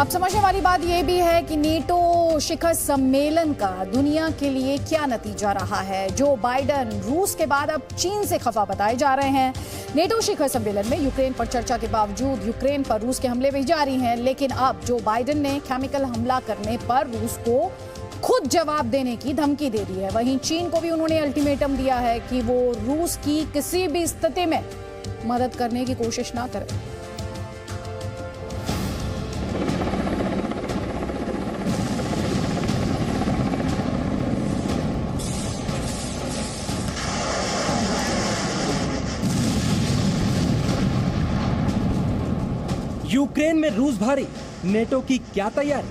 अब समझने वाली बात यह भी है कि नेटो शिखर सम्मेलन का दुनिया के लिए क्या नतीजा रहा है। जो बाइडेन रूस के बाद अब चीन से खफा बताए जा रहे हैं। नेटो शिखर सम्मेलन में यूक्रेन पर चर्चा के बावजूद यूक्रेन पर रूस के हमले भी जारी हैं, लेकिन अब जो बाइडेन ने केमिकल हमला करने पर रूस को खुद जवाब देने की धमकी दे दी है। वहीं चीन को भी उन्होंने अल्टीमेटम दिया है कि वो रूस की किसी भी स्थिति में मदद करने की कोशिश ना करे। यूक्रेन में रूस भारी, नेटो की क्या तैयारी?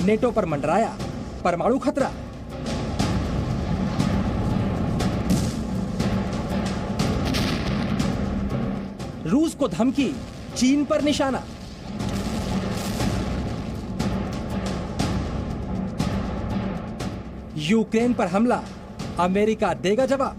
नेटो पर मंडराया परमाणु खतरा। रूस को धमकी, चीन पर निशाना। यूक्रेन पर हमला, अमेरिका देगा जवाब।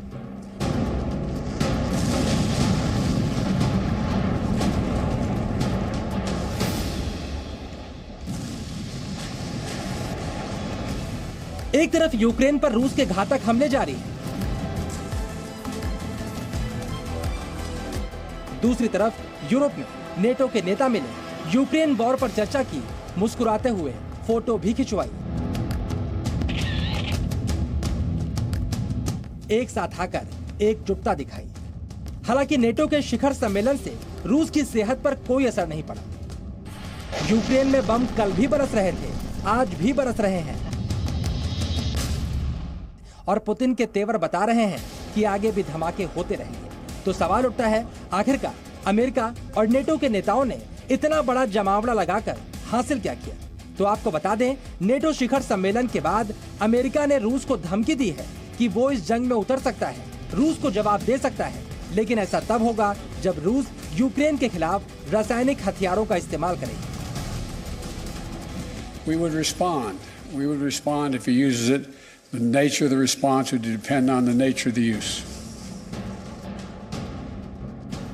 एक तरफ यूक्रेन पर रूस के घातक हमले जारी हैं, दूसरी तरफ यूरोप में नेटो के नेता मिले, यूक्रेन वॉर पर चर्चा की, मुस्कुराते हुए फोटो भी खिंचवाई। एक साथ आकर एकजुटता दिखाई। हालांकि नेटो के शिखर सम्मेलन से रूस की सेहत पर कोई असर नहीं पड़ा। यूक्रेन में बम कल भी बरस रहे थे, आज भी बरस रहे हैं और पुतिन के तेवर बता रहे हैं कि आगे भी धमाके होते रहेंगे। तो सवाल उठता है, आखिरकार अमेरिका और नेटो के नेताओं ने इतना बड़ा जमावड़ा लगाकर हासिल क्या किया? तो आपको बता दें, नेटो शिखर सम्मेलन के बाद अमेरिका ने रूस को धमकी दी है कि वो इस जंग में उतर सकता है, रूस को जवाब दे सकता है, लेकिन ऐसा तब होगा जब रूस यूक्रेन के खिलाफ रासायनिक हथियारों का इस्तेमाल करेगा। We would respond. We would respond if he uses it. The nature of the response would depend on the nature of the use.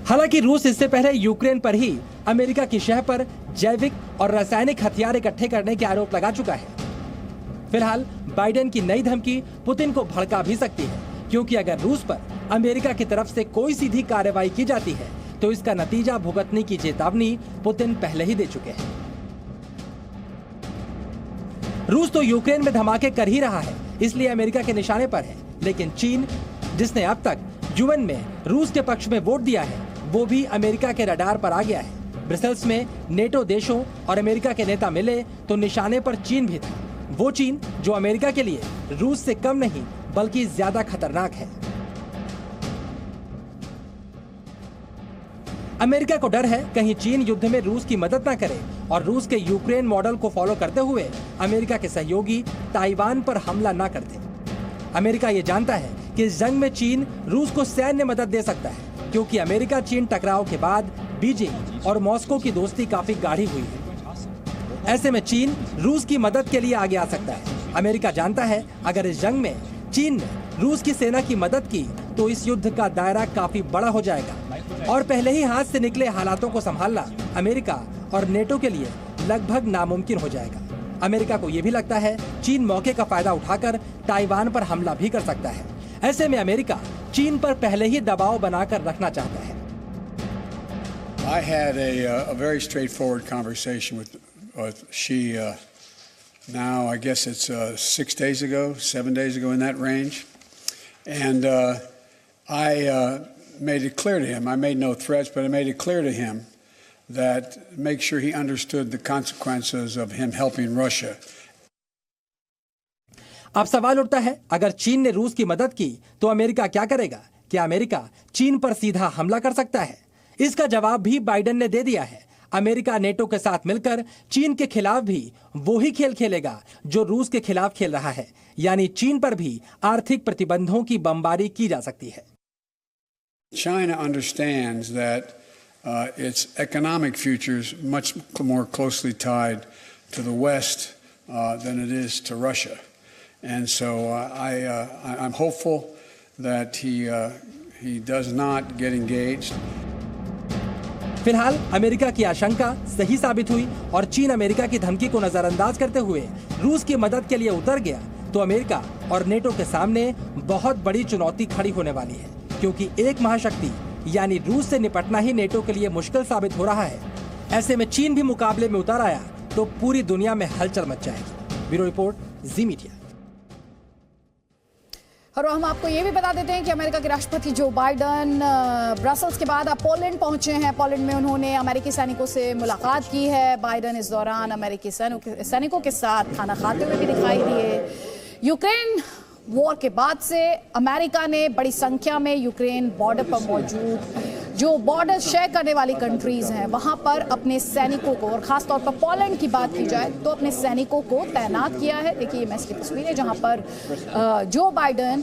हालांकि रूस इससे पहले यूक्रेन पर ही अमेरिका की शह पर जैविक और रासायनिक हथियार इकट्ठे करने के आरोप लगा चुका है। फिलहाल बाइडेन की नई धमकी पुतिन को भड़का भी सकती है, क्योंकि अगर रूस पर अमेरिका की तरफ से कोई सीधी कार्रवाई की जाती है तो इसका नतीजा भुगतने की चेतावनी पुतिन पहले ही दे चुके हैं। रूस तो यूक्रेन में धमाके कर ही रहा है, इसलिए अमेरिका के निशाने पर है, लेकिन चीन, जिसने अब तक यूएन में रूस के पक्ष में वोट दिया है, वो भी अमेरिका के रडार पर आ गया है। ब्रसेल्स में नेटो देशों और अमेरिका के नेता मिले तो निशाने पर चीन भी था। वो चीन जो अमेरिका के लिए रूस से कम नहीं बल्कि ज्यादा खतरनाक है। अमेरिका को डर है कहीं चीन युद्ध में रूस की मदद न करे और रूस के यूक्रेन मॉडल को फॉलो करते हुए अमेरिका के सहयोगी ताइवान पर हमला न कर दे। अमेरिका ये जानता है कि इस जंग में चीन रूस को सैन्य मदद दे सकता है, क्योंकि अमेरिका चीन टकराव के बाद बीजिंग और मॉस्को की दोस्ती काफी गाढ़ी हुई है। ऐसे में चीन रूस की मदद के लिए आगे आ सकता है। अमेरिका जानता है अगर इस जंग में चीन ने रूस की सेना की मदद की तो इस युद्ध का दायरा काफी बड़ा हो जाएगा और पहले ही हाथ से निकले हालातों को संभालना अमेरिका और नेटो के लिए लगभग नामुमकिन हो जाएगा। अमेरिका को यह भी लगता है चीन मौके का फायदा उठाकर ताइवान पर हमला भी कर सकता है। ऐसे में अमेरिका चीन पर पहले ही दबाव बनाकर रखना चाहता है। I had a very straightforward conversation with Xi. Now I guess it's 6 days ago, 7 days ago, in that range, and I made it clear to him. I made no threats, but I made it clear to him that make sure he understood the consequences of him helping Russia. अब सवाल उठता है, अगर चीन ने रूस की मदद की तो अमेरिका क्या करेगा? क्या अमेरिका चीन पर सीधा हमला कर सकता है? इसका जवाब भी बाइडेन ने दे दिया है। अमेरिका नेटो के साथ मिलकर चीन के खिलाफ भी वो ही खेल खेलेगा जो रूस के खिलाफ खेल रहा है, यानी चीन पर भी आर्थिक प्रतिबंधों की बमबारी की जा सकती है। China understands that its economic future is much more closely tied to the West than it is to Russia. And so I'm hopeful that He does not get engaged. फिलहाल अमेरिका की आशंका सही साबित हुई और चीन अमेरिका की धमकी को नजरअंदाज करते हुए रूस की मदद के लिए उतर गया तो अमेरिका और नेटो के सामने बहुत बड़ी चुनौती खड़ी होने वाली है, क्योंकि एक महाशक्ति यानी रूस से निपटना ही नेटो के लिए मुश्किल साबित हो रहा है। ऐसे में चीन भी मुकाबले में उतर आया तो पूरी दुनिया में हलचल मच जाएगी। ब्यूरो रिपोर्ट, जी मीडिया। और हम आपको ये भी बता देते हैं कि अमेरिका के राष्ट्रपति जो बाइडन ब्रसल्स के बाद अब पोलैंड पहुंचे हैं। पोलैंड में उन्होंने अमेरिकी सैनिकों से मुलाकात की है। बाइडन इस दौरान अमेरिकी सैनिकों के साथ खाना खाते हुए भी दिखाई दिए। यूक्रेन वॉर के बाद से अमेरिका ने बड़ी संख्या में यूक्रेन बॉर्डर पर मौजूद जो बॉर्डर शेयर करने वाली कंट्रीज हैं वहां पर अपने सैनिकों को, और खासतौर पर पोलैंड की बात की जाए तो अपने सैनिकों को तैनात किया है। देखिए ये मैच की तस्वीरें जहां पर जो बाइडन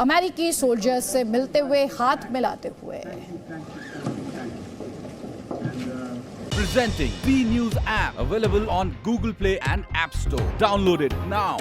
अमेरिकी सोल्जर्स से मिलते हुए, हाथ मिलाते हुए। Presenting B News app available on Google Play and App Store. Download it now.